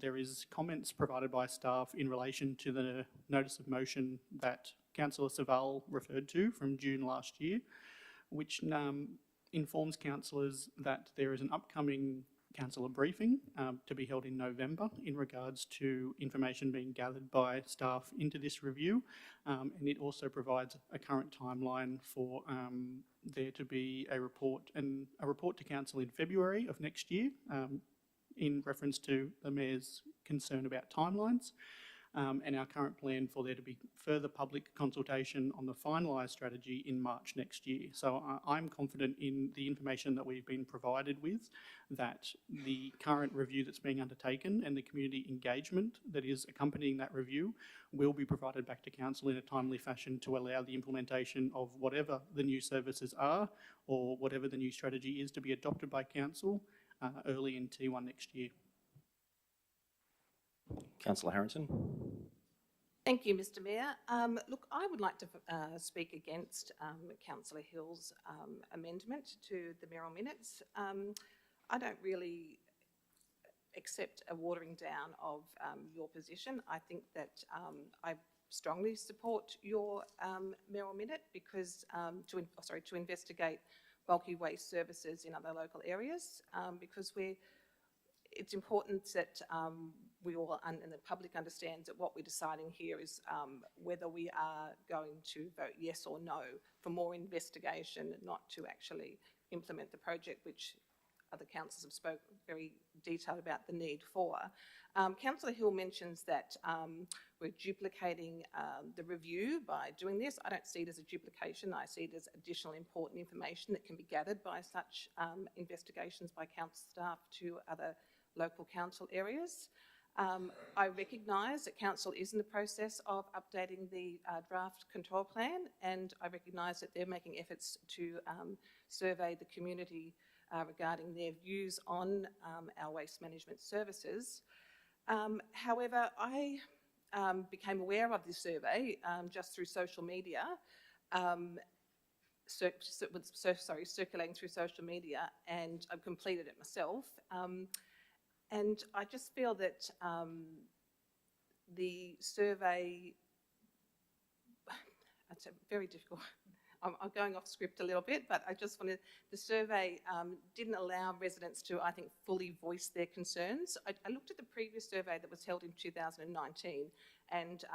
there is comments provided by staff in relation to the notice of motion that Councillor Saval referred to from June last year, which informs councillors that there is an upcoming councillor briefing to be held in November in regards to information being gathered by staff into this review, and it also provides a current timeline for there to be a report to council in February of next year in reference to the Mayor's concern about timelines. And our current plan for there to be further public consultation on the finalised strategy in March next year. So I'm confident in the information that we've been provided with, that the current review that's being undertaken and the community engagement that is accompanying that review will be provided back to council in a timely fashion to allow the implementation of whatever the new services are or whatever the new strategy is to be adopted by council early in T1 next year. Councillor Harrington. Thank you, Mr Mayor. Look, I would like to speak against Councillor Hill's amendment to the mayoral minutes. I don't really accept a watering down of your position. I think that I strongly support your mayoral minute because to investigate bulky waste services in other local areas because it's important that we all and the public understands that what we're deciding here is whether we are going to vote yes or no for more investigation, not to actually implement the project, which other councillors have spoken very detailed about the need for. Councillor Hill mentions that we're duplicating the review by doing this. I don't see it as a duplication. I see it as additional important information that can be gathered by such investigations by council staff to other local council areas. I recognise that council is in the process of updating the draft control plan, and I recognise that they're making efforts to survey the community regarding their views on our waste management services. However, I became aware of this survey just through social media, circulating through social media, and I've completed it myself. And I just feel that the survey, it's a very difficult, I'm going off script a little bit, but I just wanted, the survey didn't allow residents to, I think, fully voice their concerns. I looked at the previous survey that was held in 2019 and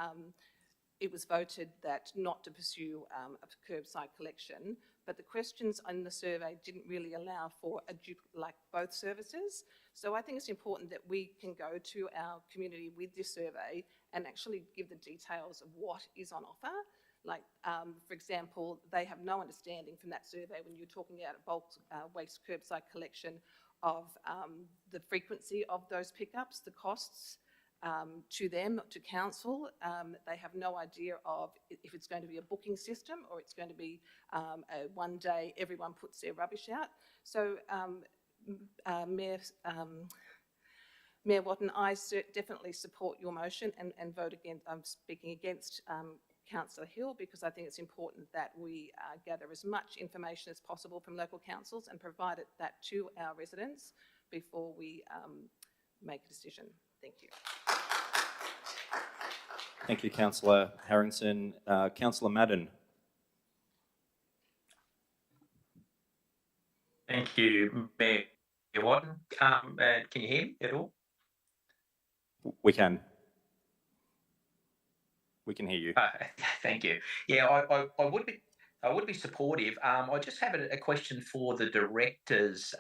it was voted that not to pursue a curbside collection, but the questions on the survey didn't really allow for like both services. So I think it's important that we can go to our community with this survey and actually give the details of what is on offer. Like, for example, they have no understanding from that survey when you're talking about bulk waste curbside collection of the frequency of those pickups, the costs to them, to council. They have no idea of if it's going to be a booking system or it's going to be a one day everyone puts their rubbish out. So Mayor Watton, I definitely support your motion and vote against. I'm speaking against Councillor Hill because I think it's important that we gather as much information as possible from local councils and provide that to our residents before we make a decision. Thank you. Thank you, Councillor Harrington. Councillor Madden. Thank you, Mayor Watton. Can you hear me at all? We can. We can hear you. Thank you. Yeah, I would be supportive. I just have a question for the directors.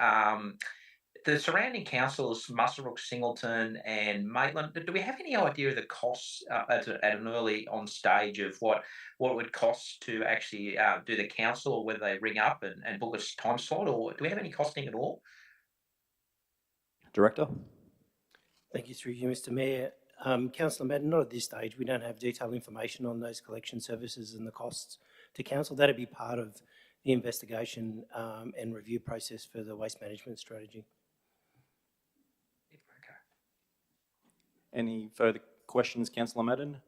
The surrounding councils, Muswellbrook, Singleton and Maitland, do we have any idea of the costs at an early on stage of what it would cost to actually do the council, or whether they ring up and book a time slot, or do we have any costing at all? Director. Thank you through you, Mr Mayor. Councillor Madden, not at this stage. We don't have detailed information on those collection services and the costs to council. That'd be part of the investigation and review process for the waste management strategy. Any further questions, Councillor Madden?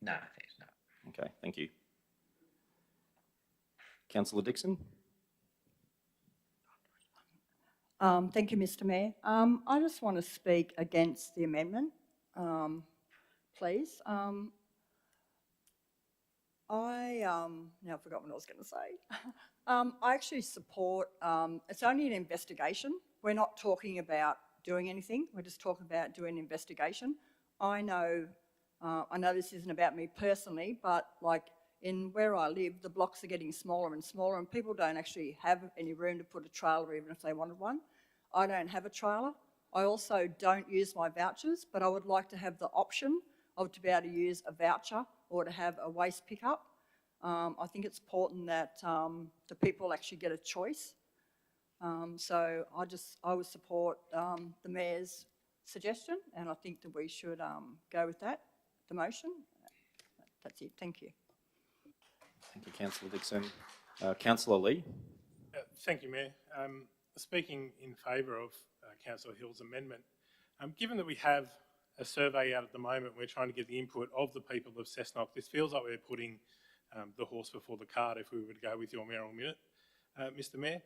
No, thanks. No. Okay, thank you. Councillor Dixon? Thank you, Mr Mayor. I just want to speak against the amendment, please. Now I've forgotten what I was going to say. I actually support, it's only an investigation. We're not talking about doing anything. We're just talking about doing an investigation. I know this isn't about me personally, but like in where I live, the blocks are getting smaller and smaller and people don't actually have any room to put a trailer even if they wanted one. I don't have a trailer. I also don't use my vouchers, but I would like to have the option of to be able to use a voucher or to have a waste pickup. I think it's important that the people actually get a choice. So I would support the Mayor's suggestion, and I think that we should go with that, the motion. That's it. Thank you. Thank you, Councillor Dixon. Councillor Lee. Thank you, Mayor. Speaking in favour of Councillor Hill's amendment, given that we have a survey out at the moment, we're trying to get the input of the people of Cessnock. This feels like we're putting the horse before the cart if we were to go with your mayoral minute, Mr Mayor.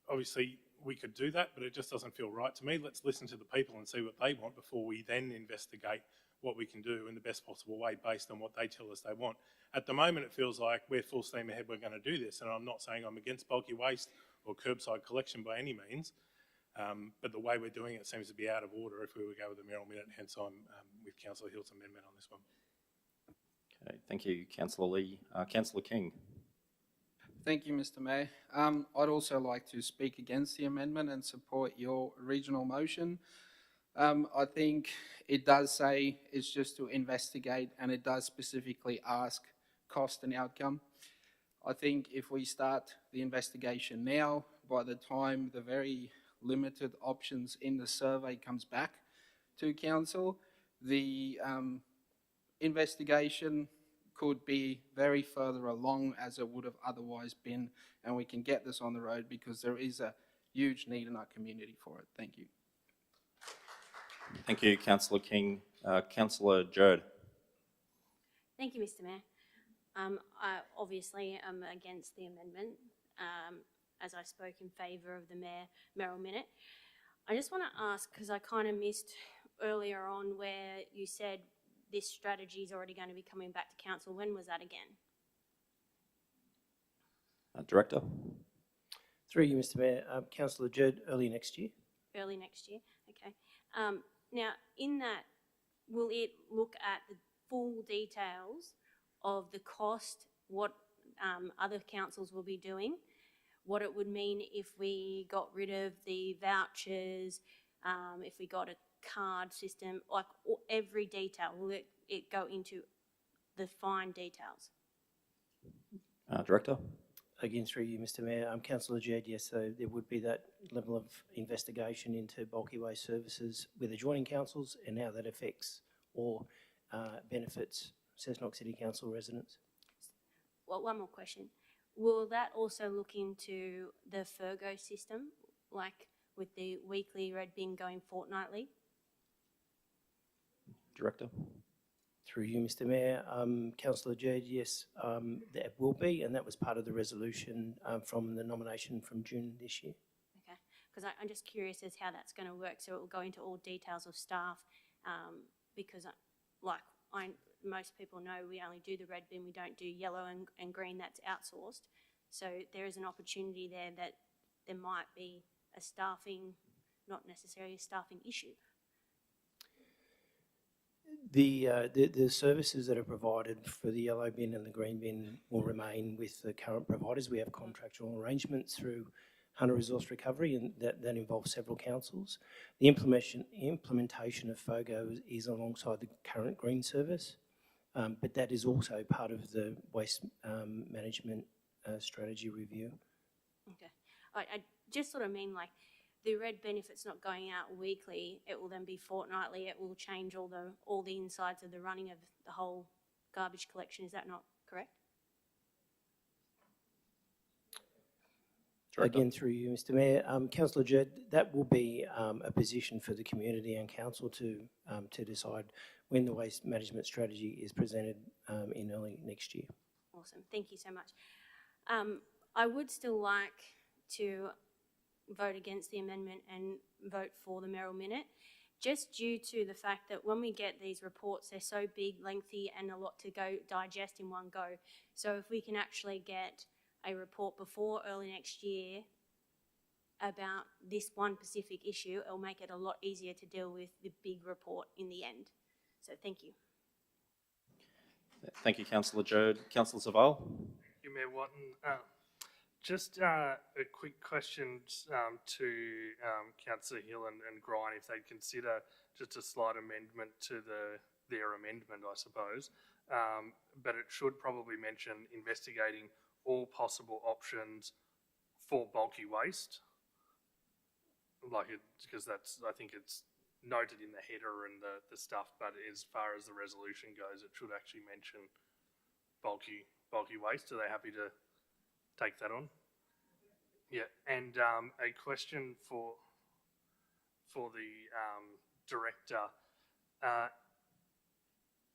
Obviously, we could do that, but it just doesn't feel right to me. Let's listen to the people and see what they want before we then investigate what we can do in the best possible way based on what they tell us they want. At the moment, it feels like we're full steam ahead, we're going to do this, and I'm not saying I'm against bulky waste or curbside collection by any means, but the way we're doing it seems to be out of order if we were to go with the mayoral minute, hence I'm with Councillor Hill's amendment on this one. Okay, thank you, Councillor Lee. Councillor King. Thank you, Mr Mayor. I'd also like to speak against the amendment and support your original motion. I think it does say it's just to investigate, and it does specifically ask cost and outcome. I think if we start the investigation now, by the time the very limited options in the survey comes back to council, the investigation could be very further along as it would have otherwise been, and we can get this on the road because there is a huge need in our community for it. Thank you. Thank you, Councillor King. Councillor Jerd. Thank you, Mr Mayor. I obviously am against the amendment, as I spoke in favour of the mayoral minute. I just want to ask, because I kind of missed earlier on where you said this strategy is already going to be coming back to council. When was that again? Director. Through you, Mr Mayor. Councillor Jerd, early next year. Early next year, okay. Now, in that, will it look at the full details of the cost, what other councils will be doing, what it would mean if we got rid of the vouchers, if we got a card system, like every detail? Will it go into the fine details? Director. Again, through you, Mr Mayor. Councillor Jerd, yes, so there would be that level of investigation into bulky waste services with adjoining councils and how that affects or benefits Cessnock City Council residents. Well, one more question. Will that also look into the Fergo system, like with the weekly red bin going fortnightly? Director. Through you, Mr Mayor. Councillor Jerd, yes, that will be, and that was part of the resolution from the nomination from June this year. Okay, because I'm just curious as how that's going to work. So it will go into all details of staff, because most people know, we only do the red bin, we don't do yellow and green, that's outsourced. So there is an opportunity there that there might be a staffing, not necessarily a staffing issue. The services that are provided for the yellow bin and the green bin will remain with the current providers. We have contractual arrangements through Hunter Resource Recovery, and that involves several councils. The implementation of FOGO is alongside the current green service, but that is also part of the waste management strategy review. Okay, I just sort of mean like the red bin, if it's not going out weekly, it will then be fortnightly. It will change all the insides of the running of the whole garbage collection. Is that not correct? Director. Again, through you, Mr Mayor. Councillor Jerd, that will be a position for the community and council to decide when the waste management strategy is presented in early next year. Awesome, thank you so much. I would still like to vote against the amendment and vote for the Merrill Minute, just due to the fact that when we get these reports, they're so big, lengthy, and a lot to go digest in one go. So if we can actually get a report before early next year about this one specific issue, it'll make it a lot easier to deal with the big report in the end. So thank you. Thank you, Councillor Jode. Councillor Zaval? Thank you, Mayor Watton. Just a quick question to Councillor Hill and Grine, if they'd consider just a slight amendment to their amendment, I suppose. But it should probably mention investigating all possible options for bulky waste. Because I think it's noted in the header and the stuff, but as far as the resolution goes, it should actually mention bulky waste. Are they happy to take that on? Yeah, and a question for the director.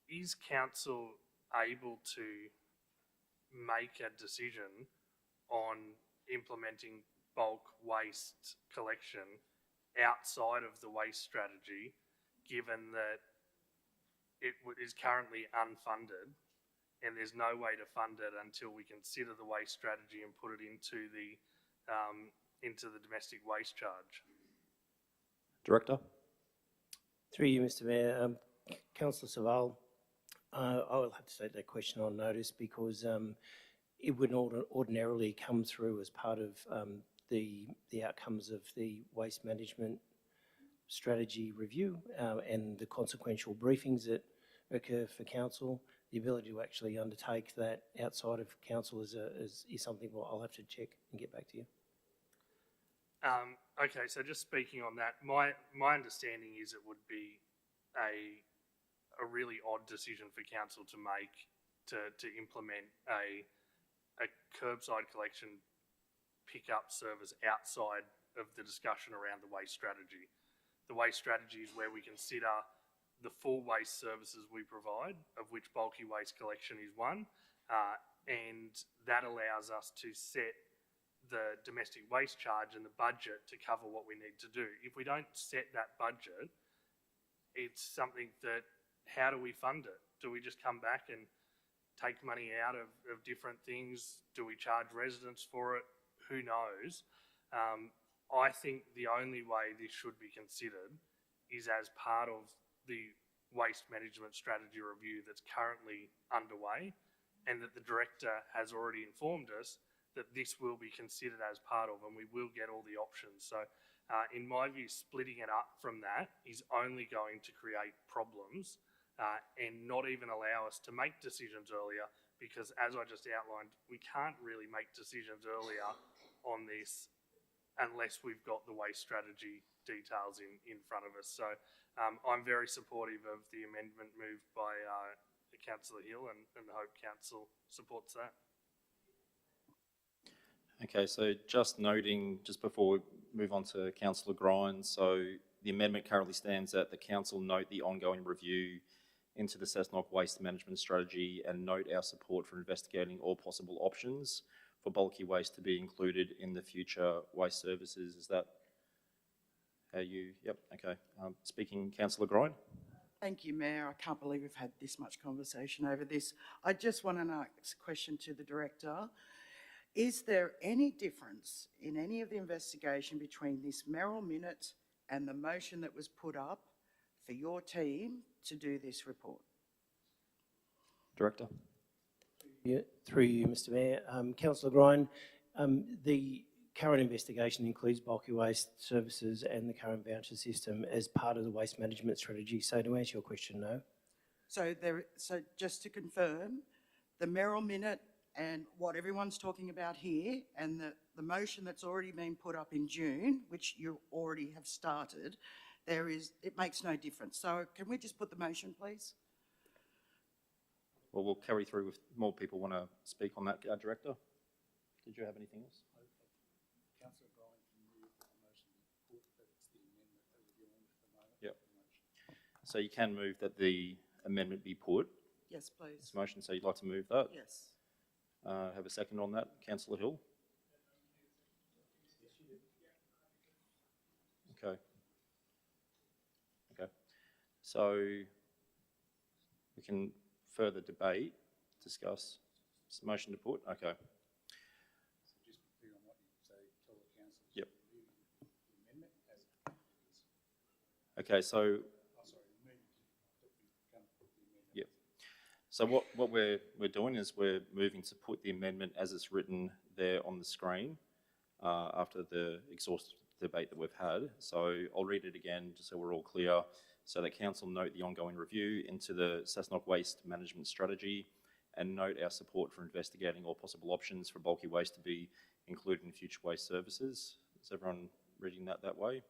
Is council able to make a decision on implementing bulk waste collection outside of the waste strategy, given that it is currently unfunded and there's no way to fund it until we consider the waste strategy and put it into the domestic waste charge? Director? Through you, Mr Mayor. Councillor Saval, I will have to take that question on notice because it would ordinarily come through as part of the outcomes of the waste management strategy review and the consequential briefings that occur for council. The ability to actually undertake that outside of council is something I'll have to check and get back to you. Okay, so just speaking on that, my understanding is it would be a really odd decision for council to make to implement a curbside collection pick-up service outside of the discussion around the waste strategy. The waste strategy is where we consider the full waste services we provide, of which bulky waste collection is one, and that allows us to set the domestic waste charge and the budget to cover what we need to do. If we don't set that budget, it's something that, how do we fund it? Do we just come back and take money out of different things? Do we charge residents for it? Who knows? I think the only way this should be considered is as part of the waste management strategy review that's currently underway, and that the director has already informed us that this will be considered as part of, and we will get all the options. So in my view, splitting it up from that is only going to create problems and not even allow us to make decisions earlier, because as I just outlined, we can't really make decisions earlier on this unless we've got the waste strategy details in front of us. So I'm very supportive of the amendment moved by Councillor Hill and hope council supports that. Okay, so just noting, just before we move on to Councillor Grine, so the amendment currently stands that the council note the ongoing review into the Cessnock waste management strategy and note our support for investigating all possible options for bulky waste to be included in the future waste services. Is that how you, yep, okay. Speaking, Councillor Grine. Thank you, Mayor. I can't believe we've had this much conversation over this. I just want to ask a question to the Director. Is there any difference in any of the investigation between this Merrill Minute and the motion that was put up for your team to do this report? Director. Yeah, through you, Mr Mayor. Councillor Grine, the current investigation includes bulky waste services and the current voucher system as part of the waste management strategy. So to answer your question, no. So just to confirm, the Merrill Minute and what everyone's talking about here and the motion that's already been put up in June, which you already have started, it makes no difference. So can we just put the motion, please? Well, we'll carry through if more people want to speak on that. Director, did you have anything else? Councillor Grine can move the motion put, but it's the amendment that we're dealing with at the moment. Yep. So you can move that the amendment be put. Yes, please. This motion, so you'd like to move that? Yes. Have a second on that, Councillor Hill? So we can further debate, discuss. Is the motion to put? Okay. So just be clear on what you say, tell the council. Yep. The amendment as it is. Okay, so Oh, sorry, the amendment. I thought we were going to put the amendment. yep. So what we're doing is we're moving to put the amendment as it's written there on the screen after the exhaustive debate that we've had. So I'll read it again just so we're all clear. So that council note the ongoing review into the Cessnock waste management strategy and note our support for investigating all possible options for bulky waste to be included in future waste services. Is everyone reading that way?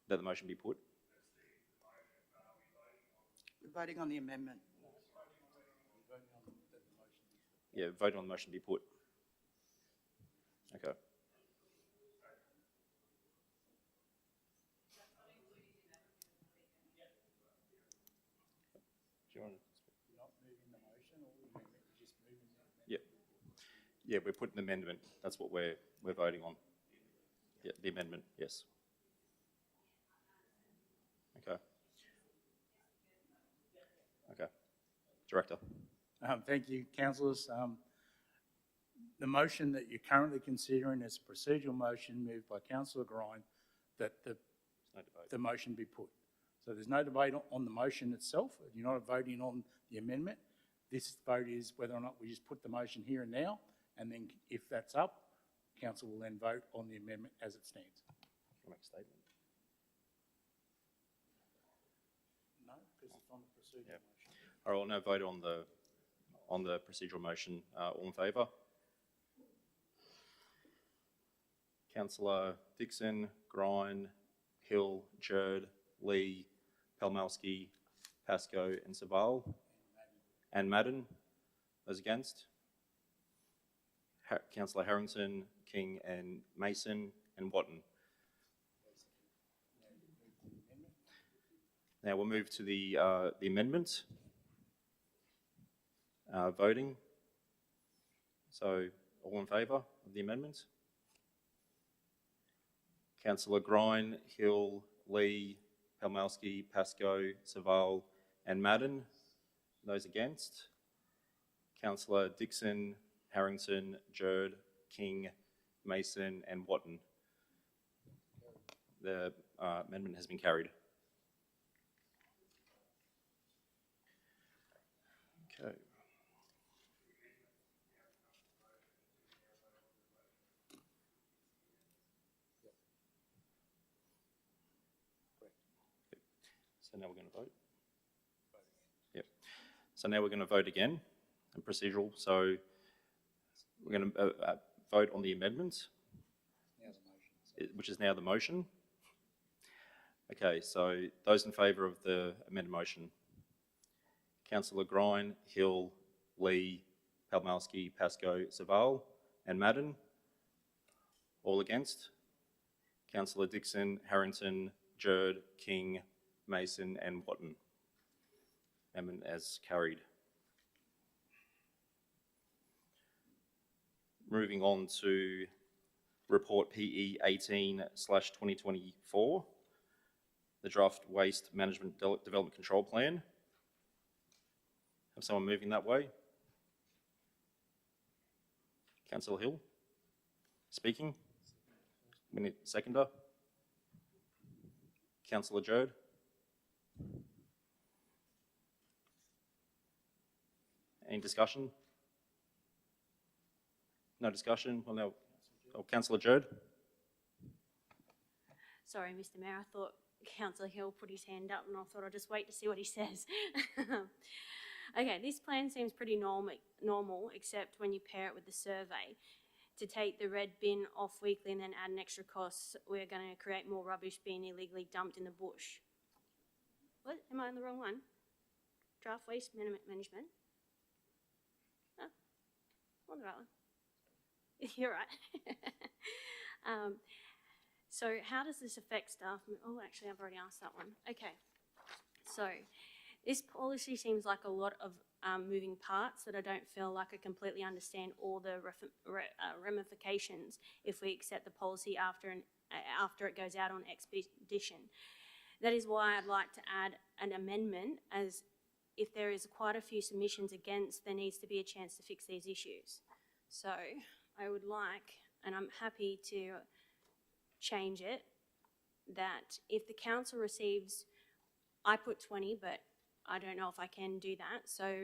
That the motion be put? We're voting on the amendment. Yeah, vote on the motion be put. Okay. Do you want to? You're not moving the motion or the amendment, you're just moving the amendment. Yeah. Yeah, we're putting the amendment. That's what we're voting on. Yeah, the amendment, yes. Okay. Okay. Director. Thank you, councillors. The motion that you're currently considering is a procedural motion moved by Councillor Grine that the motion be put. So there's no debate on the motion itself. You're not voting on the amendment. This vote is whether or not we just put the motion here and now, and then if that's up, council will then vote on the amendment as it stands. Make a statement. No, because it's on the procedural motion. All right, we'll now vote on the procedural motion. All in favour? Councillor Dixon, Grine, Hill, Jerd, Lee, Palmalski, Pascoe and Saval. And Madden. Those against? Councillor Harrington, King and Mason and Watton. Now we'll move to the amendment. Voting. So all in favour of the amendment? Councillor Grine, Hill, Lee, Palmalski, Pascoe, Saval and Madden. Those against? Councillor Dixon, Harrington, Jerd, King, Mason and Watton. The amendment has been carried. Okay. So now we're going to vote. Yep. So now we're going to vote again, procedural. So we're going to vote on the amendment, which is now the motion. Okay, so those in favour of the amended motion. Councillor Grine, Hill, Lee, Palmalski, Pascoe, Saval and Madden. All against? Councillor Dixon, Harrington, Jerd, King, Mason and Watton. Amendment as carried. Moving on to report PE 18/2024, the draft waste management development control plan. Have someone moving that way? Councillor Hill, speaking. We need a seconder. Councillor Jerd. Any discussion? No discussion? Well, now, Councillor Jerd. Sorry, Mr. Mayor, I thought Councillor Hill put his hand up and I thought I'd just wait to see what he says. Okay, this plan seems pretty normal, except when you pair it with the survey. To take the red bin off weekly and then add an extra cost, we're going to create more rubbish being illegally dumped in the bush. What? Am I on the wrong one? Draft waste management? Oh, on the right one. You're right. So how does this affect staff? Oh, actually, I've already asked that one. Okay. So this policy seems like a lot of moving parts that I don't feel like I completely understand all the ramifications if we accept the policy after it goes out on expedition. That is why I'd like to add an amendment, as if there is quite a few submissions against, there needs to be a chance to fix these issues. So I would like, and I'm happy to change it, that if the council receives, I put 20, but I don't know if I can do that, so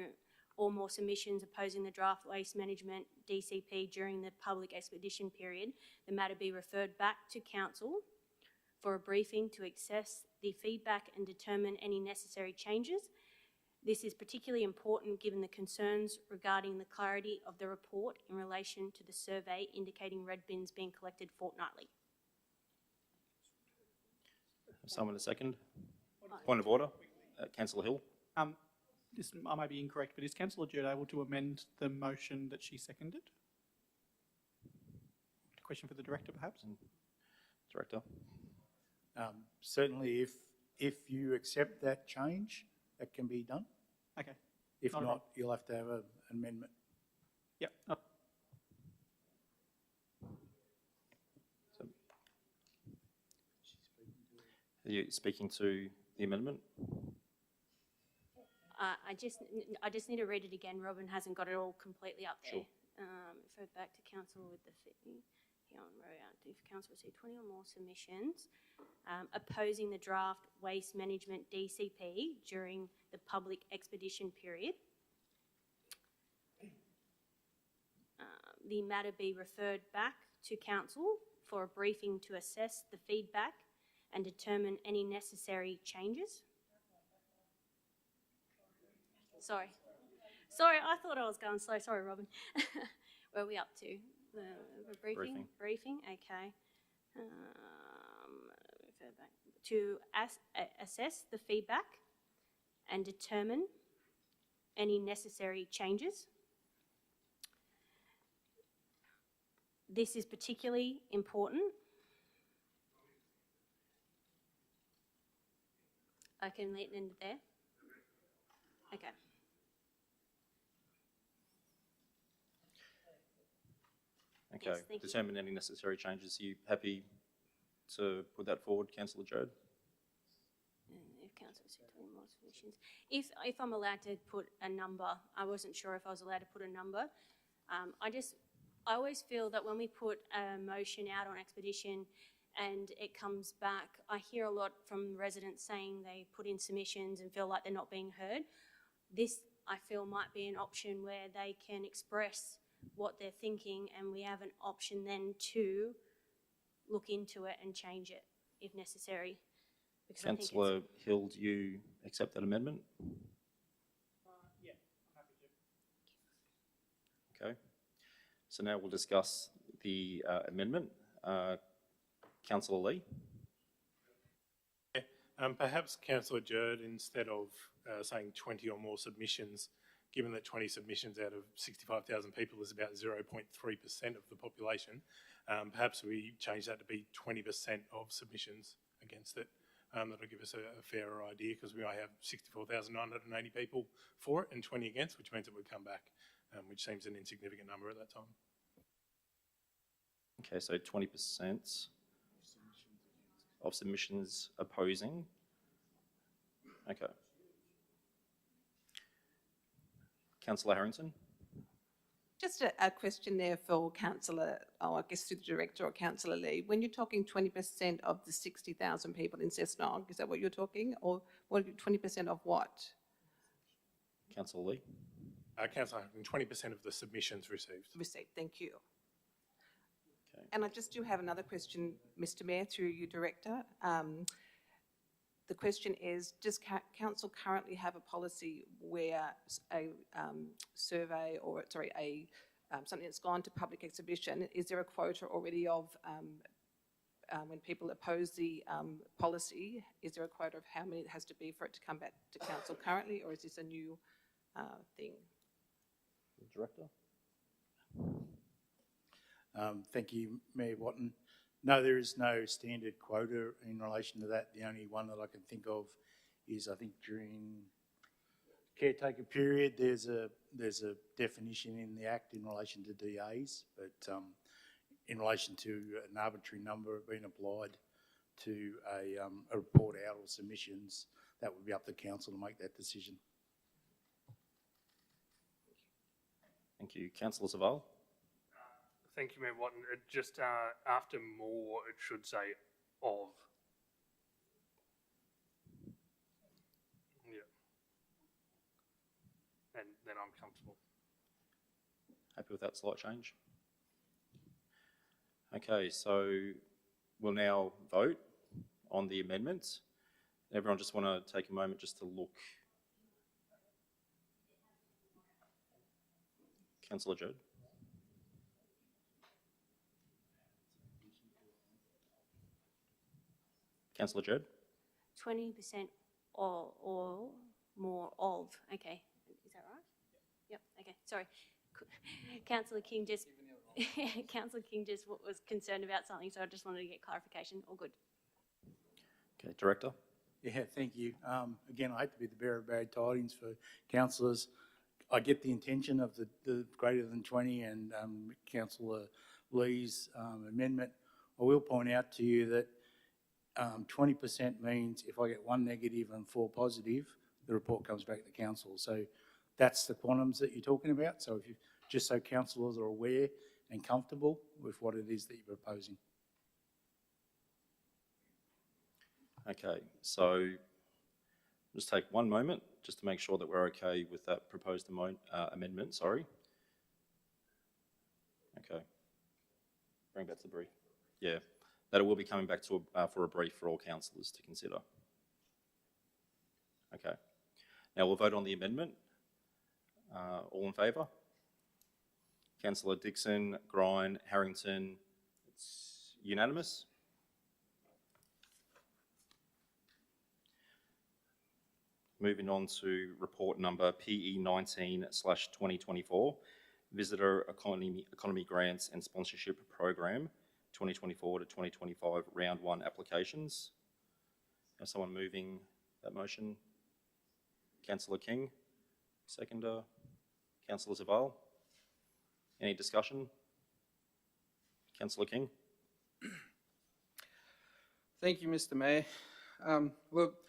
or more submissions opposing the draft waste management DCP during the public expedition period, the matter be referred back to council for a briefing to assess the feedback and determine any necessary changes. This is particularly important given the concerns regarding the clarity of the report in relation to the survey indicating red bins being collected fortnightly. Someone a second? Point of order. Councillor Hill. I may be incorrect, but is Councillor Jerd able to amend the motion that she seconded? Question for the director, perhaps? Director. Certainly, if you accept that change, that can be done. Okay. If Not a not, problem. you'll have to have an amendment. Yep. So, are you speaking to the amendment? I just need to read it again. Robin hasn't got it all completely up there. Sure. Referred back to council with the fee here on row out. If council received 20 or more submissions opposing the draft waste management DCP during the public expedition period, the matter be referred back to council for a briefing to assess the feedback and determine any necessary changes. Sorry, I thought I was going slow. Sorry, Robin. Where are we up to? The briefing? Briefing, okay. Refer back to assess the feedback and determine any necessary changes. This is particularly important. I can leave it in there. Okay. Okay. Yes, thank you. Determine any necessary changes. Are you happy to put that forward, Councillor Jerd? If council received 20 more submissions. If I'm allowed to put a number, I wasn't sure if I was allowed to put a number. I always feel that when we put a motion out on expedition and it comes back, I hear a lot from residents saying they put in submissions and feel like they're not being heard. This, I feel, might be an option where they can express what they're thinking, and we have an option then to look into it and change it if necessary. Councillor Hill, do you accept that amendment? Yeah, I'm happy to. Okay. So now we'll discuss the amendment. Councillor Lee. Perhaps Councillor Jerd, instead of saying 20 or more submissions, given that 20 submissions out of 65,000 people is about 0.3% of the population, perhaps we change that to be 20% of submissions against it. That'll give us a fairer idea, because we might have 64,980 people for it and 20 against, which means it would come back, which seems an insignificant number at that time. Okay, so 20% of submissions opposing. Okay. Councillor Harrington. Just a question there for Councillor, I guess to the Director or Councillor Lee. When you're talking 20% of the 60,000 people in Cessnock, is that what you're talking? Or 20% of what? Councillor Lee. Councillor Harrington, 20% of the submissions received. Received, thank you. Okay. And I just do have another question, Mr Mayor, through you, Director. The question is, does council currently have a policy where a survey or, sorry, something that's gone to public exhibition, is there a quota already of when people oppose the policy, is there a quota of how many it has to be for it to come back to council currently, or is this a new thing? Director. Thank you, Mayor Watton. No, there is no standard quota in relation to that. The only one that I can think of is, I think, during caretaker period, there's a definition in the Act in relation to DAs, but in relation to an arbitrary number being applied, to a report out or submissions, that would be up to council to make that decision. Thank you. Councillor Zaval? Thank you, Mayor Watton. Just after more, it should say of. Yeah. And then I'm comfortable. Happy with that slight change? Okay, so we'll now vote on the amendments. Everyone just want to take a moment just to look. Councillor Judd. Councillor Judd. 20% or more of. Okay, is that right? Yep. Okay. Sorry, Councillor King just. Councillor King just was concerned about something, so I just wanted to get clarification. All good. Okay, Director. Yeah, thank you. Again, I hate to be the bearer of bad tidings for councillors. I get the intention of the greater than 20 and Councillor Lee's amendment. I will point out to you that 20% means if I get 1 negative and 4 positive, the report comes back to council. So that's the quantums that you're talking about. So if you, just so councillors are aware and comfortable with what it is that you're proposing. Okay, so just take one moment just to make sure that we're okay with that proposed amendment, sorry. Okay, bring back to the brief. Yeah, that it will be coming back to for a brief for all councillors to consider. Okay, now we'll vote on the amendment. All in favour? Councillor Dixon, Grine, Harrington, it's unanimous. Moving on to report number PE 19/2024, Visitor Economy Grants and Sponsorship Program 2024 to 2025 Round 1 applications. Is someone moving that motion? Councillor King, seconder. Councillor Zaval. Any discussion? Councillor King. Thank you, Mr. Mayor. Look,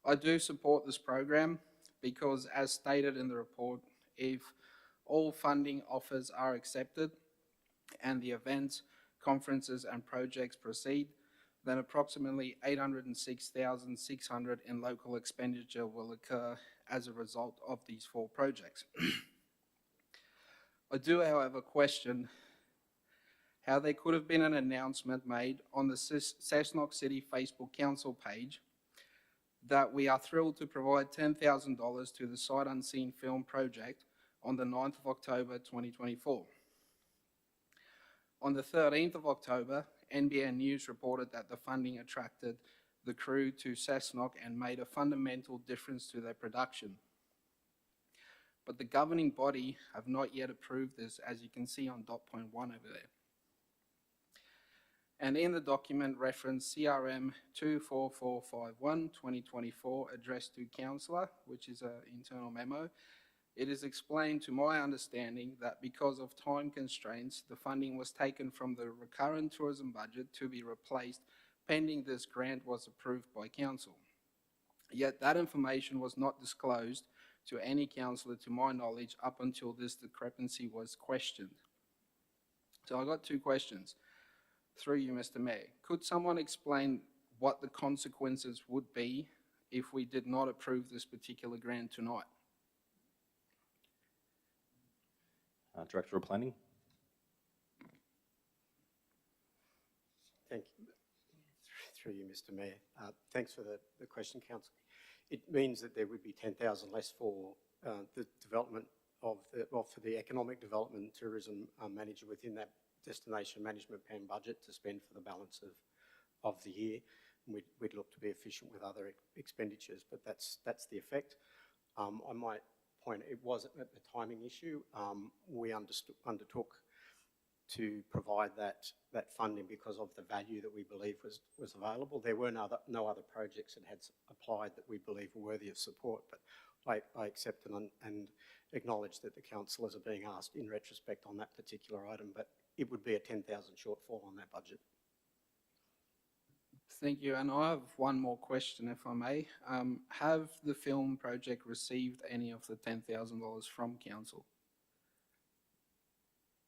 I do support this program because, as stated in the report, if all funding offers are accepted and the events, conferences and projects proceed, then approximately $806,600 in local expenditure will occur as a result of these 4 projects. I do, however, question how there could have been an announcement made on the Cessnock City Facebook Council page that we are thrilled to provide $10,000 to the Sight Unseen Film Project on the 9th of October 2024. On the 13th of October, NBN News reported that the funding attracted the crew to Cessnock and made a fundamental difference to their production. But the governing body have not yet approved this, as you can see on dot point 1 over there. And in the document referenced CRM 24451/2024 addressed to Councillor, which is an internal memo, it is explained to my understanding that because of time constraints, the funding was taken from the recurrent tourism budget to be replaced pending this grant was approved by Council. Yet that information was not disclosed to any councillor to my knowledge up until this discrepancy was questioned. So I got 2 questions. Through you, Mr. Mayor, could someone explain what the consequences would be if we did not approve this particular grant tonight? Director of Planning. Thank you. Through you, Mr. Mayor. Thanks for the question, Council. It means that there would be 10,000 less for the development of for the economic development and tourism manager within that destination management plan budget to spend for the balance of the year. And we'd look to be efficient with other expenditures, but that's the effect. I might point, it wasn't a timing issue. We undertook to provide that funding because of the value that we believe was available. There were no other projects that had applied that we believe were worthy of support, but I accept and acknowledge that the councillors are being asked in retrospect on that particular item, but it would be a 10,000 shortfall on that budget. Thank you. And I have one more question, if I may. Have the film project received any of the $10,000 from council?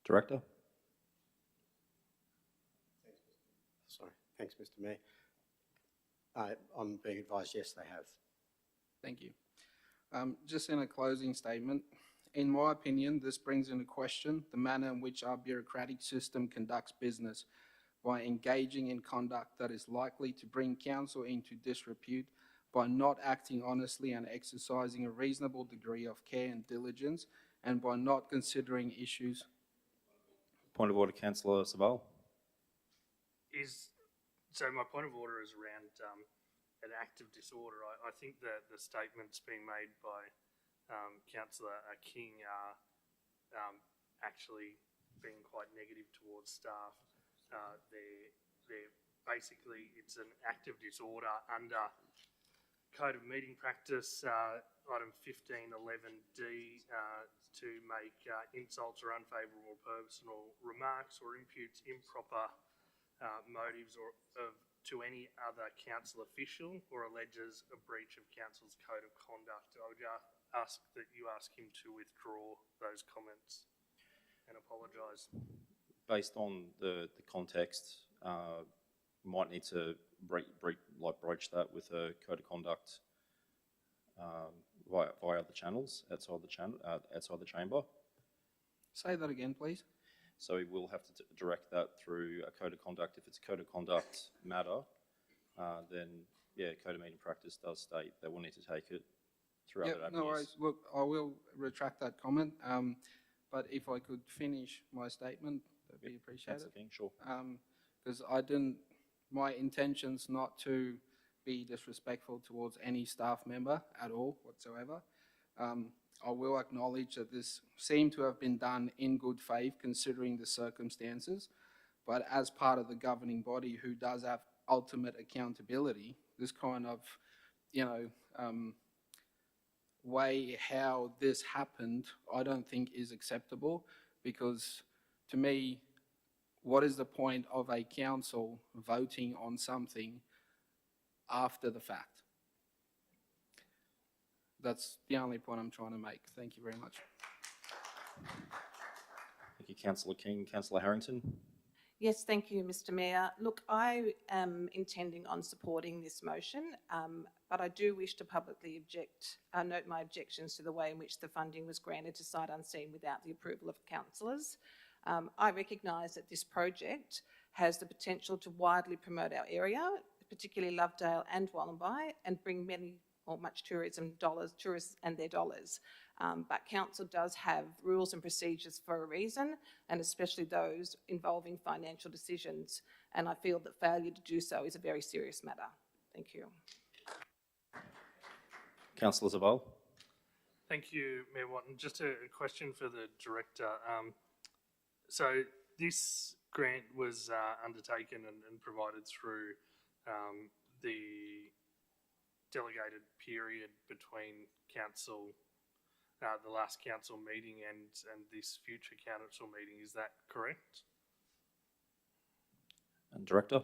Director? Sorry, thanks, Mr. Mayor. I'm being advised, yes, they have. Thank you. Just in a closing statement, in my opinion, this brings into question the manner in which our bureaucratic system conducts business by engaging in conduct that is likely to bring council into disrepute, by not acting honestly and exercising a reasonable degree of care and diligence, and by not considering issues. Point of order, Councillor Saval. So my point of order is around an act of disorder. I think that the statements being made by Councillor King are actually being quite negative towards staff. They're basically, it's an act of disorder under Code of Meeting Practice, item 1511D, to make insults or unfavourable personal remarks or imputes improper motives to any other council official or alleges a breach of council's code of conduct. I would ask that you ask him to withdraw those comments and apologise. Based on the context, might need to broach that with a code of conduct via other channels outside the chamber. Say that again, please. So we will have to direct that through a code of conduct. If it's a code of conduct matter, then yeah, code of meeting practice does state that we'll need to take it through other avenues. No worries. Look, I will retract that comment. But if I could finish my statement, that'd be appreciated. Councillor King, sure. Because my intention's not to be disrespectful towards any staff member at all whatsoever. I will acknowledge that this seemed to have been done in good faith considering the circumstances, but as part of the governing body who does have ultimate accountability, this kind of, way how this happened, I don't think is acceptable, because to me, what is the point of a council voting on something after the fact? That's the only point I'm trying to make. Thank you very much. Thank you, Councillor King. Councillor Harrington. Yes, thank you, Mr. Mayor. Look, I am intending on supporting this motion, but I do wish to publicly note my objections to the way in which the funding was granted to Sight Unseen without the approval of councillors. I recognise that this project has the potential to widely promote our area, particularly Lovedale and Wollombi, and bring much tourists and their dollars. But council does have rules and procedures for a reason, and especially those involving financial decisions. And I feel that failure to do so is a very serious matter. Thank you. Councillor Zaval. Thank you, Mayor Watton. Just a question for the Director. So this grant was undertaken and provided through the delegated period between council, the last council meeting and this future council meeting. Is that correct? And Director.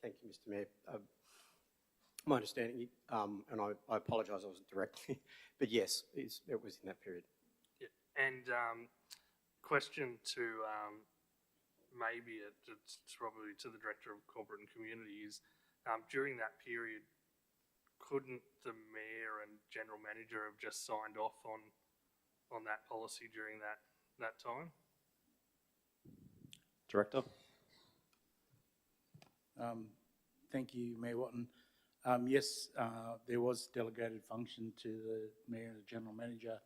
Thank you, Mr. Mayor. My understanding, and I apologise, I wasn't directly, but yes, it was in that period. Yeah. And question to maybe it's probably to the Director of Corporate and Community is, during that period, couldn't the Mayor and General Manager have just signed off on that policy during that time? Director. Thank you, Mayor Watton. Yes, there was delegated function to the Mayor and the General Manager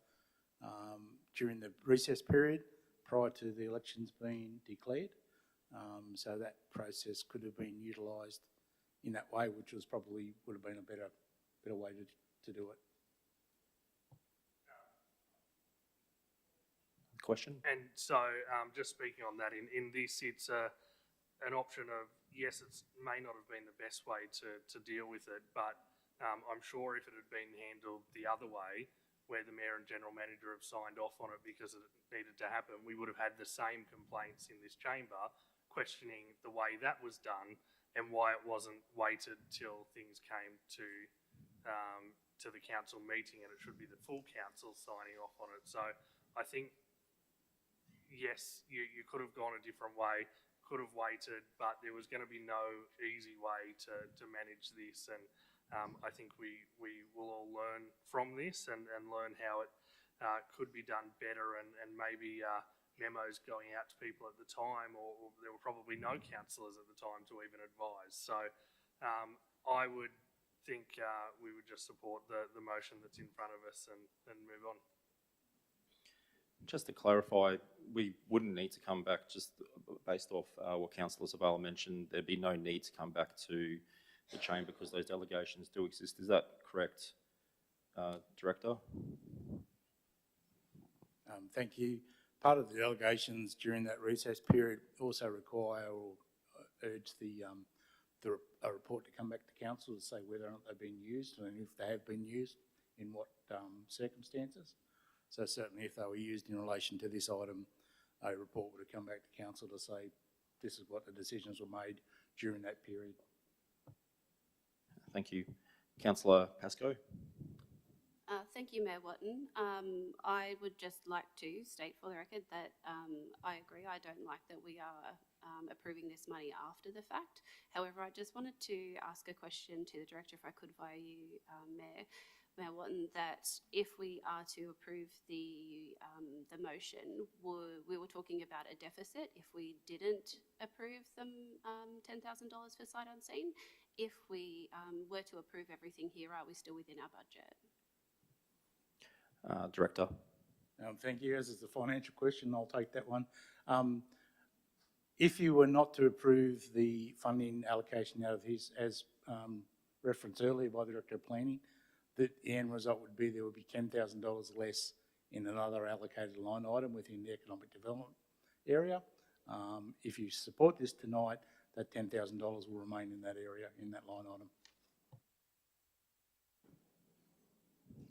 during the recess period prior to the elections being declared. So that process could have been utilised in that way, which would have been a better way to do it. Question? And so, just speaking on that, in this, it's an option of, yes, it may not have been the best way to deal with it, but I'm sure if it had been handled the other way, where the Mayor and General Manager have signed off on it because it needed to happen, we would have had the same complaints in this chamber questioning the way that was done and why it wasn't waited till things came to the council meeting, and it should be the full council signing off on it. So I think, yes, you could have gone a different way, could have waited, but there was going to be no easy way to manage this. And I think we will all learn from this and learn how it could be done better, and maybe memos going out to people at the time, or there were probably no councillors at the time to even advise. So I would think we would just support the motion that's in front of us and move on. Just to clarify, we wouldn't need to come back, just based off what Councillor Zavala mentioned, there'd be no need to come back to the chamber because those delegations do exist. Is that correct, Director? Thank you. Part of the delegations during that recess period also require or urge a report to come back to council to say whether or not they've been used, and if they have been used, in what circumstances. So certainly if they were used in relation to this item, a report would have come back to council to say this is what the decisions were made during that period. Thank you. Councillor Pascoe. Thank you, Mayor Watton. I would just like to state for the record that I agree. I don't like that we are approving this money after the fact. However, I just wanted to ask a question to the Director, if I could, via you, Mayor Watton, that if we are to approve the motion, we were talking about a deficit if we didn't approve them $10,000 for sight unseen. If we were to approve everything here, are we still within our budget? Director. Thank you. As it's a financial question, I'll take that one. If you were not to approve the funding allocation out of his, as referenced earlier by the Director of Planning, the end result would be there would be $10,000 less in another allocated line item within the economic development area. If you support this tonight, that $10,000 will remain in that area, in that line item.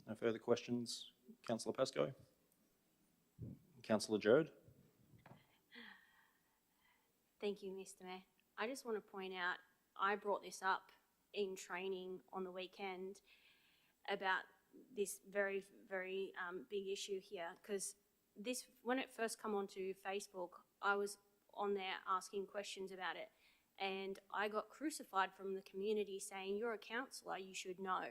No further questions? Councillor Pascoe. Councillor Jerd. Thank you, Mr. Mayor. I just want to point out, I brought this up in training on the weekend about this very, very big issue here, because this, when it first come onto Facebook, I was on there asking questions about it, and I got crucified from the community saying, you're a councillor, you should know.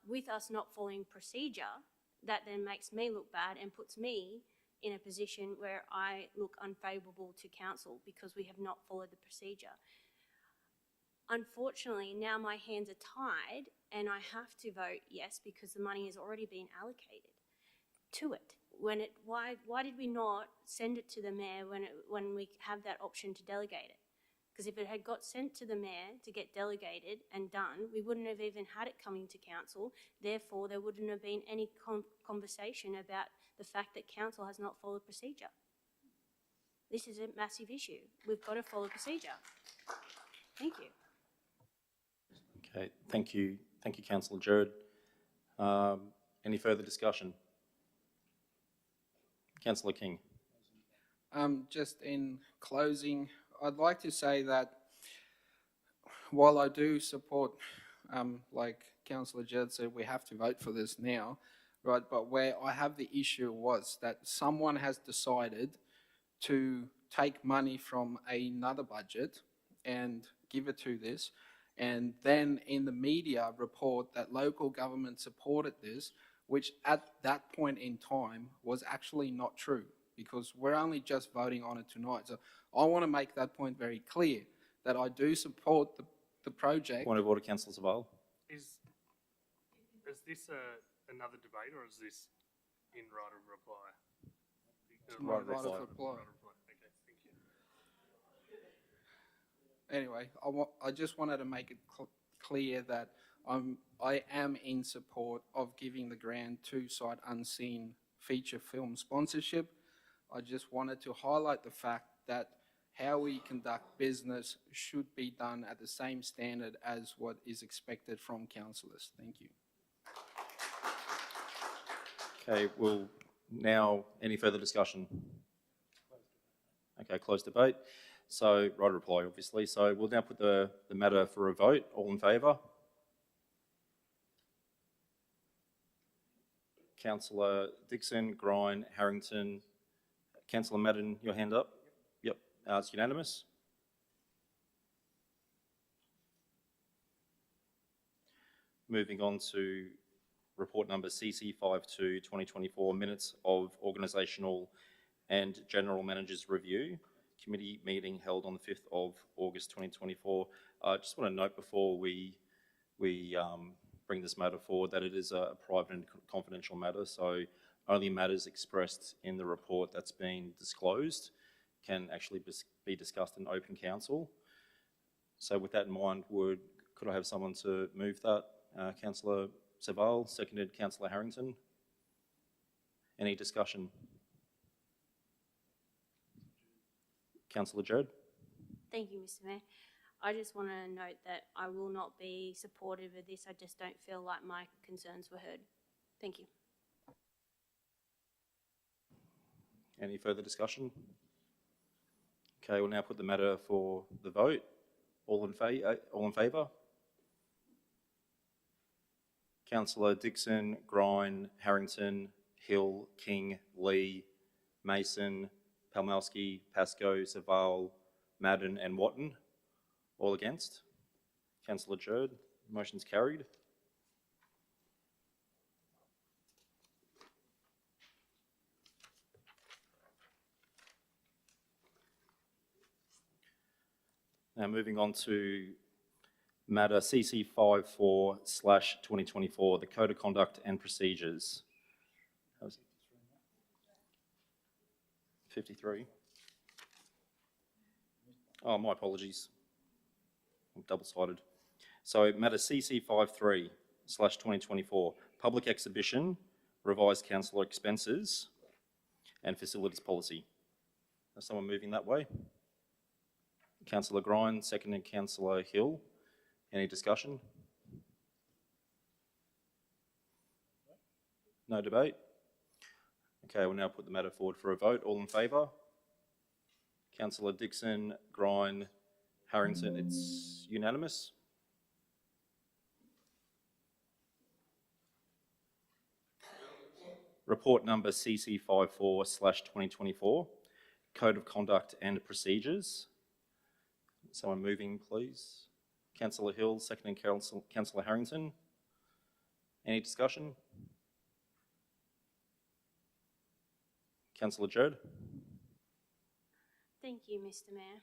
With us not following procedure, that then makes me look bad and puts me in a position where I look unfavourable to council because we have not followed the procedure. Unfortunately, now my hands are tied and I have to vote yes because the money has already been allocated to it. Why did we not send it to the mayor when we have that option to delegate it? Because if it had got sent to the mayor to get delegated and done, we wouldn't have even had it coming to council. Therefore, there wouldn't have been any conversation about the fact that council has not followed procedure. This is a massive issue. We've got to follow procedure. Thank you. Okay, thank you. Thank you, Councillor Jerd. Any further discussion? Councillor King. Just in closing, I'd like to say that while I do support, like Councillor Jerd said, we have to vote for this now, right? But where I have the issue was that someone has decided to take money from another budget and give it to this, and then in the media report that local government supported this, which at that point in time was actually not true, because we're only just voting on it tonight. So I want to make that point very clear, that I do support the project. Point of order, Councillor Zavala. Is this another debate, or is this in right of reply? Right of reply. Okay, thank you. Anyway, I just wanted to make it clear that I am in support of giving the grant to Sight Unseen feature film sponsorship. I just wanted to highlight the fact that how we conduct business should be done at the same standard as what is expected from councillors. Thank you. Okay, well, now, any further discussion? Okay, close debate. So, right reply, obviously. So we'll now put the matter for a vote. All in favour? Councillor Dixon, Grine, Harrington. Councillor Madden, your hand up? Yep. It's unanimous. Moving on to report number CC52 2024, minutes of Organisational and General Managers Review, committee meeting held on the 5th of August 2024. I just want to note before we bring this matter forward that it is a private and confidential matter, so only matters expressed in the report that's been disclosed can actually be discussed in open council. So with that in mind, could I have someone to move that? Councillor Saval, seconded Councillor Harrington. Any discussion? Councillor Judd. Thank you, Mr. Mayor. I just want to note that I will not be supportive of this. I just don't feel like my concerns were heard. Thank you. Any further discussion? Okay, we'll now put the matter for the vote. All in favour? Councillor Dixon, Grine, Harrington, Hill, King, Lee, Mason, Palmowski, Pascoe, Saval, Madden and Watton. All against? Councillor Jerd, motion's carried. Now moving on to matter CC54/2024, the Code of Conduct and Procedures. 53. Oh, my apologies. I'm double-sided. So matter CC53/2024, public exhibition, revised councillor expenses and facilities policy. Is someone moving that way? Councillor Grine, seconded Councillor Hill. Any discussion? No debate? Okay, we'll now put the matter forward for a vote. All in favour? Councillor Dixon, Grine, Harrington, it's unanimous. Report number CC54/2024, Code of Conduct and Procedures. Someone moving, please. Councillor Hill, seconding Councillor Harrington. Any discussion? Councillor Judd. Thank you, Mr. Mayor.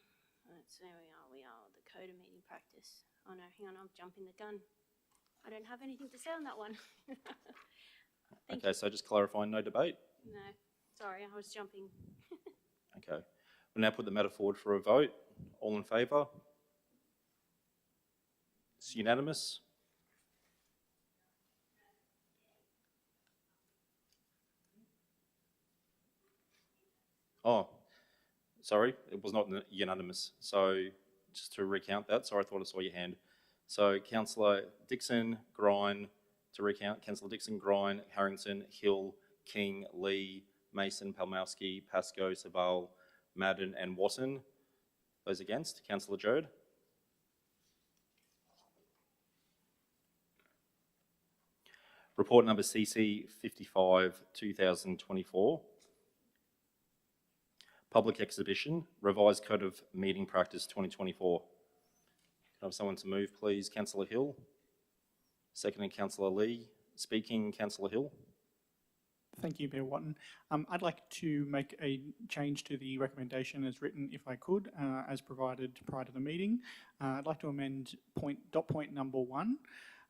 So we are the code of meeting practice. Oh no, hang on, I'm jumping the gun. I don't have anything to say on that one. Okay, so just clarifying, no debate? No, sorry, I was jumping. Okay, we'll now put the matter forward for a vote. All in favour? It's unanimous. Oh, sorry, it was not unanimous. So just to recount that, sorry, I thought I saw your hand. So Councillor Dixon, Grine, to recount, Councillor Dixon, Grine, Harrington, Hill, King, Lee, Mason, Palmowski, Pascoe, Saval, Madden and Watton. Those against? Councillor Jerd. Report number CC55/2024. Public exhibition, revised Code of Meeting Practice 2024. Can I have someone to move, please? Councillor Hill. Seconding Councillor Lee. Speaking, Councillor Hill. Thank you, Mayor Watton. I'd like to make a change to the recommendation as written, if I could, as provided prior to the meeting. I'd like to amend dot point number 1,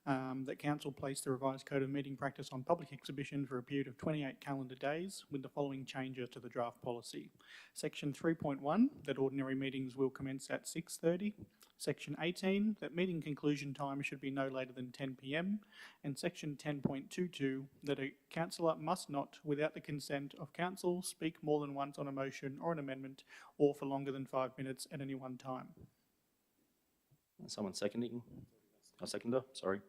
that Council place the revised Code of Meeting Practice on public exhibition for a period of 28 calendar days with the following changes to the draft policy. Section 3.1, that ordinary meetings will commence at 6:30. Section 18, that meeting conclusion time should be no later than 10 p.m. And Section 10.22, that a councillor must not, without the consent of council, speak more than once on a motion or an amendment or for longer than 5 minutes at any one time. Someone seconding? A seconder, sorry.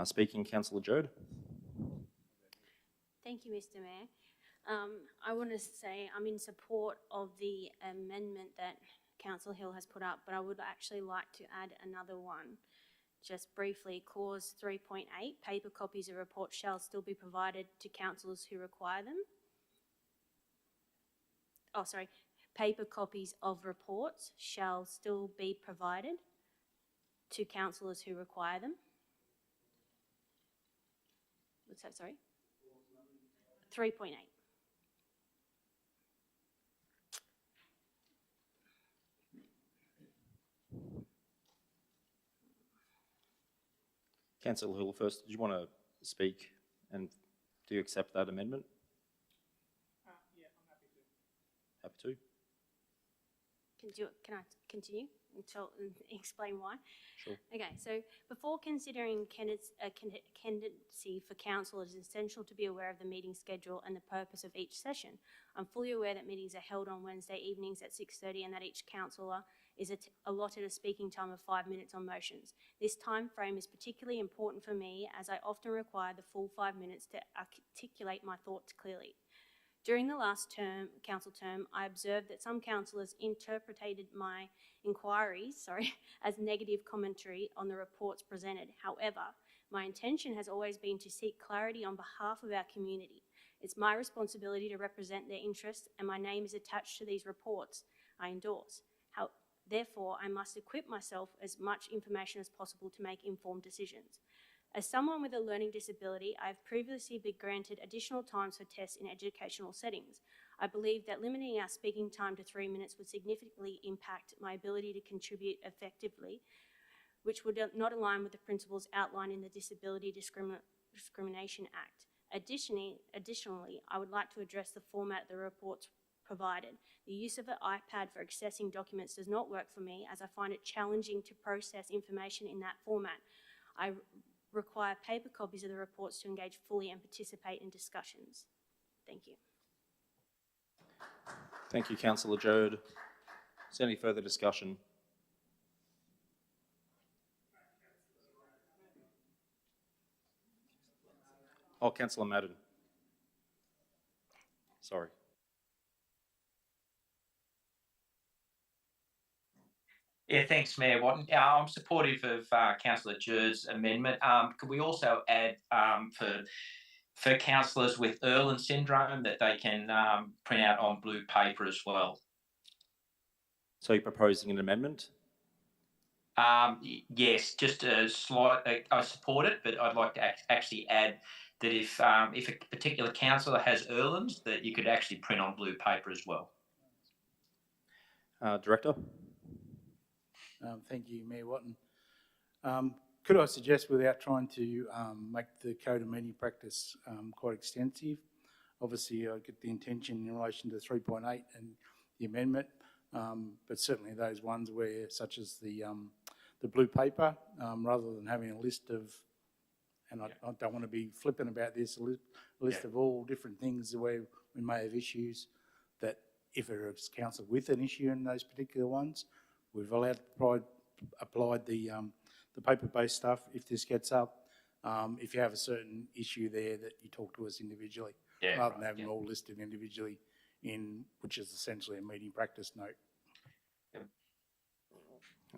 Speaking, Councillor Jerd. Thank you, Mr. Mayor. I want to say I'm in support of the amendment that Councillor Hill has put up, but I would actually like to add another one. Just briefly, clause 3.8, paper copies of reports shall still be provided to councillors who require them. Oh, sorry, paper copies of reports shall still be provided to councillors who require them. What's that, sorry? 3.8. Councillor Hill first, did you want to speak and do you accept that amendment? Yeah, I'm happy to. Happy to. Can I continue and explain why? Sure. Okay, so before considering candidacy for council, it is essential to be aware of the meeting schedule and the purpose of each session. I'm fully aware that meetings are held on Wednesday evenings at 6:30 and that each councillor is allotted a speaking time of 5 minutes on motions. This time frame is particularly important for me as I often require the full 5 minutes to articulate my thoughts clearly. During the last council term, I observed that some councillors interpreted my inquiries, as negative commentary on the reports presented. However, my intention has always been to seek clarity on behalf of our community. It's my responsibility to represent their interests, and my name is attached to these reports I endorse. Therefore, I must equip myself as much information as possible to make informed decisions. As someone with a learning disability, I have previously been granted additional times for tests in educational settings. I believe that limiting our speaking time to 3 minutes would significantly impact my ability to contribute effectively, which would not align with the principles outlined in the Disability Discrimination Act. Additionally, I would like to address the format of the reports provided. The use of an iPad for accessing documents does not work for me, as I find it challenging to process information in that format. I require paper copies of the reports to engage fully and participate in discussions. Thank you. Thank you, Councillor Jerd. Is there any further discussion? Oh, Councillor Madden. Sorry. Yeah, thanks, Mayor Watton. I'm supportive of Councillor Jerd's amendment. Could we also add for councillors with Erland syndrome that they can print out on blue paper as well? So you're proposing an amendment? Yes, just a slight. I support it, but I'd like to actually add that if a particular councillor has Erland's, that you could actually print on blue paper as well. Director? Thank you, Mayor Watton. Could I suggest, without trying to make the code of meeting practice quite extensive, obviously I get the intention in relation to 3.8 and the amendment, but certainly those ones where, such as the blue paper, rather than having a list of, and I don't want to be flippant about this, a list of all different things where we may have issues, that if it is council with an issue in those particular ones, we've applied the paper-based stuff. If this gets up, if you have a certain issue there, that you talk to us individually, rather than having them all listed individually which is essentially a meeting practice note.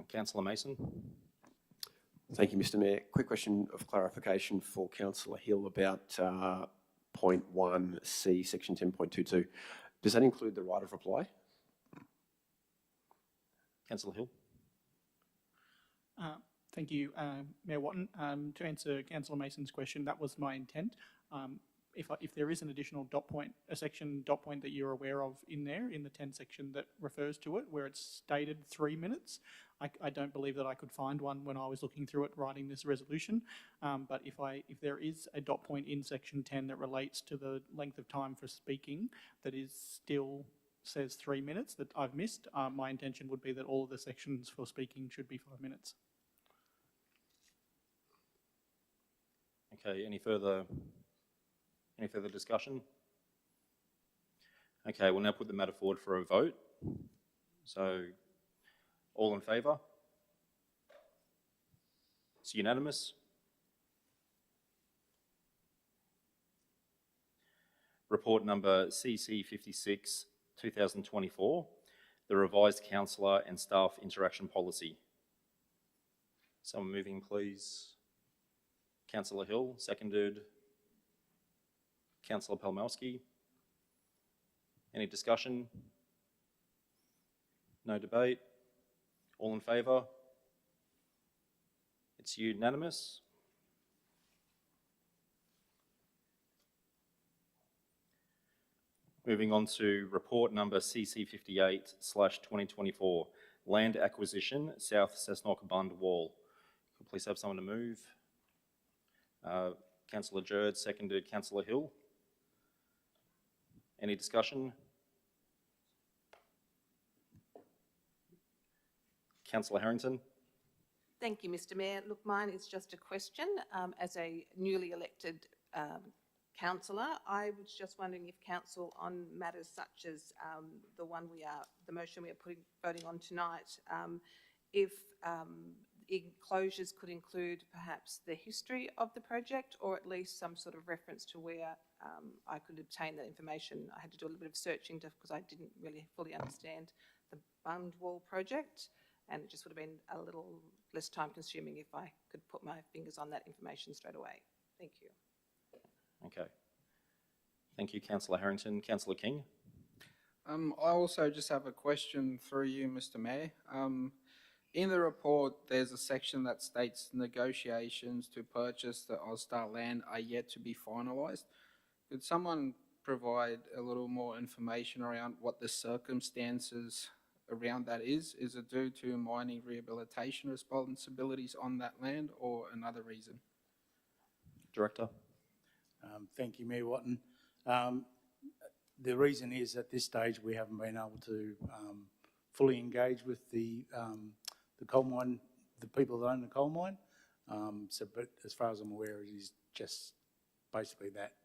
Councillor Mason. Thank you, Mr. Mayor. Quick question of clarification for Councillor Hill about point 1C, section 10.22. Does that include the right of reply? Councillor Hill. Thank you, Mayor Watton. To answer Councillor Mason's question, that was my intent. If there is an additional a section dot point that you're aware of in there, in the 10 section that refers to it, where it's stated 3 minutes, I don't believe that I could find one when I was looking through it writing this resolution. But if there is a dot point in section 10 that relates to the length of time for speaking that is still says 3 minutes that I've missed, my intention would be that all of the sections for speaking should be 5 minutes. Okay, any further discussion? Okay, we'll now put the matter forward for a vote. So, all in favour? It's unanimous. report number CC 56, 2024, the revised councillor and staff interaction policy. Someone moving, please. Councillor Hill, seconded. Councillor Palmowski. Any discussion? No debate? All in favour? It's unanimous. Moving on to report number CC 58/2024, land acquisition, South Cessnock Bund Wall. Could we please have someone to move? Councillor Jerd, seconded. Councillor Hill. Any discussion? Councillor Harrington. Thank you, Mr Mayor. Look, mine is just a question. As a newly elected councillor, I was just wondering if council on matters such as the motion we are voting on tonight, if enclosures could include perhaps the history of the project, or at least some sort of reference to where I could obtain that information. I had to do a little bit of searching because I didn't really fully understand the Bund Wall project, and it just would have been a little less time consuming if I could put my fingers on that information straight away. Thank you. Okay. Thank you, Councillor Harrington. Councillor King. I also just have a question through you, Mr Mayor. In the report, there's a section that states negotiations to purchase the Ozstar land are yet to be finalised. Could someone provide a little more information around what the circumstances around that is? Is it due to mining rehabilitation responsibilities on that land or another reason? Director. Thank you, Mayor Watton. The reason is at this stage we haven't been able to fully engage with the coal mine, the people that own the coal mine. But as far as I'm aware, it is just basically that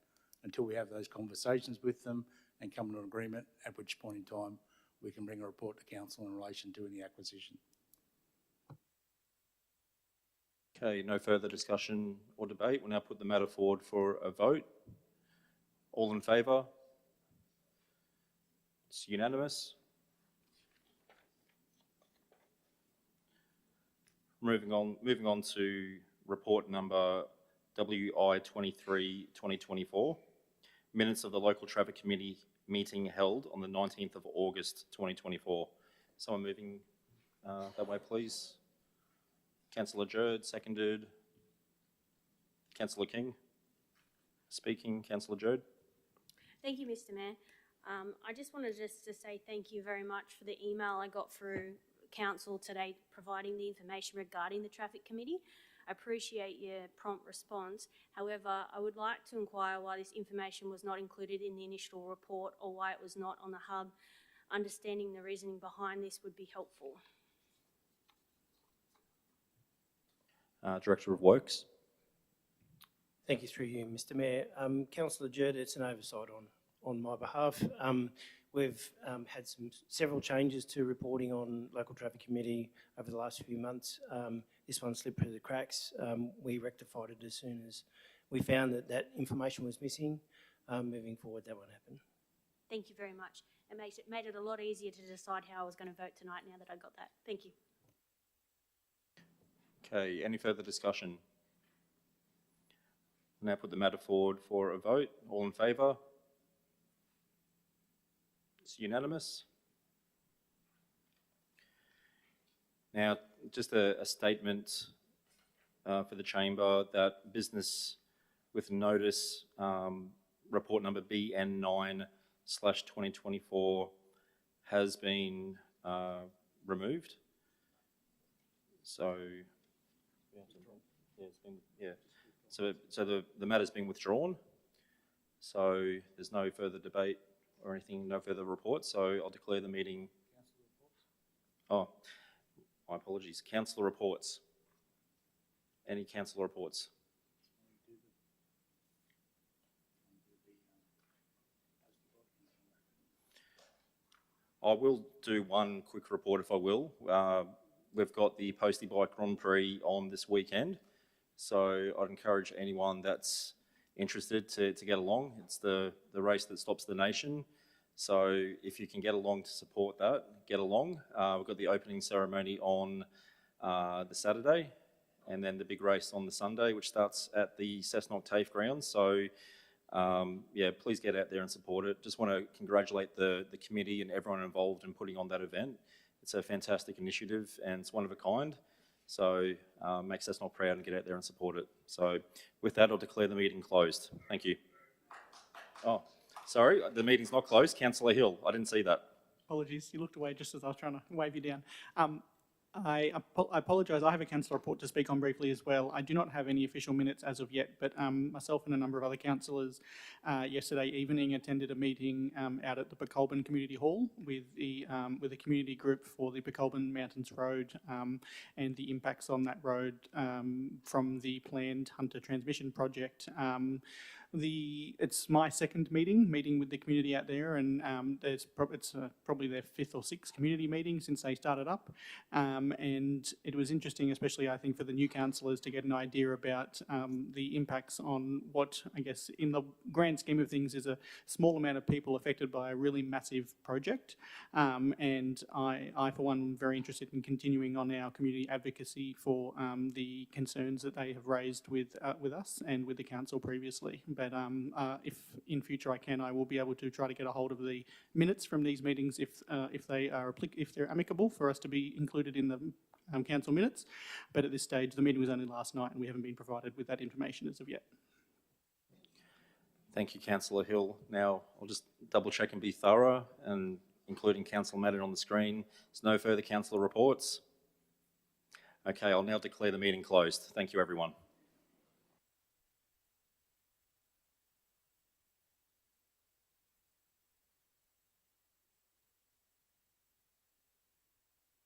until we have those conversations with them and come to an agreement, at which point in time we can bring a report to council in relation to any acquisition. Okay, no further discussion or debate. We'll now put the matter forward for a vote. All in favour? It's unanimous. Moving on to report number WI 23/2024, minutes of the local traffic committee meeting held on the 19th of August 2024. Someone moving that way, please. Councillor Jerd, seconded. Councillor King. Speaking, Councillor Jerd. Thank you, Mr Mayor. I just wanted to say thank you very much for the email I got through Council today providing the information regarding the Traffic Committee. I appreciate your prompt response. However, I would like to inquire why this information was not included in the initial report or why it was not on the hub. Understanding the reasoning behind this would be helpful. Director of Works. Thank you through you, Mr Mayor. Councillor Jerd, it's an oversight on my behalf. We've had several changes to reporting on local traffic committee over the last few months. This one slipped through the cracks. We rectified it as soon as we found that information was missing. Moving forward, that won't happen. Thank you very much. It made it a lot easier to decide how I was going to vote tonight now that I got that. Thank you. Okay, any further discussion? Now put the matter forward for a vote. All in favour? It's unanimous. Now, just a statement for the chamber that business with notice, report number BN9/2024 has been removed. So, So the matter's been withdrawn. So there's no further debate or anything, no further reports. So I'll declare the meeting. Oh, my apologies. Councillor reports. Any councillor reports? I will do one quick report if I will. We've got the Postie Bike Grand Prix on this weekend. So I'd encourage anyone that's interested to get along. It's the race that stops the nation. So if you can get along to support that, get along. We've got the opening ceremony on the Saturday, and then the big race on the Sunday, which starts at the Cessnock TAFE grounds. So yeah, please get out there and support it. Just want to congratulate the committee and everyone involved in putting on that event. It's a fantastic initiative and it's one of a kind. So make Cessnock proud and get out there and support it. So with that, I'll declare the meeting closed. Thank you. Oh, sorry, the meeting's not closed. Councillor Hill, I didn't see that. Apologies, you looked away just as I was trying to wave you down. I apologise, I have a councillor report to speak on briefly as well. I do not have any official minutes as of yet, but myself and a number of other councillors yesterday evening attended a meeting out at the Bun Community Hall with the community group for the Bun Mountains Road and the impacts on that road from the planned Hunter Transmission Project. It's my second meeting with the community out there, and it's probably their fifth or sixth community meeting since they started up. And it was interesting, especially I think for the new councillors, to get an idea about the impacts on what I guess in the grand scheme of things is a small amount of people affected by a really massive project. And I for one am very interested in continuing on our community advocacy for the concerns that they have raised with us and with the council previously. But if in future I can, I will be able to try to get a hold of the minutes from these meetings if they're amicable for us to be included in the council minutes. But at this stage, the meeting was only last night and we haven't been provided with that information as of yet. Thank you, Councillor Hill. Now, I'll just double check and be thorough, and including Councillor Madden on the screen. There's no further councillor reports. Okay, I'll now declare the meeting closed. Thank you, everyone.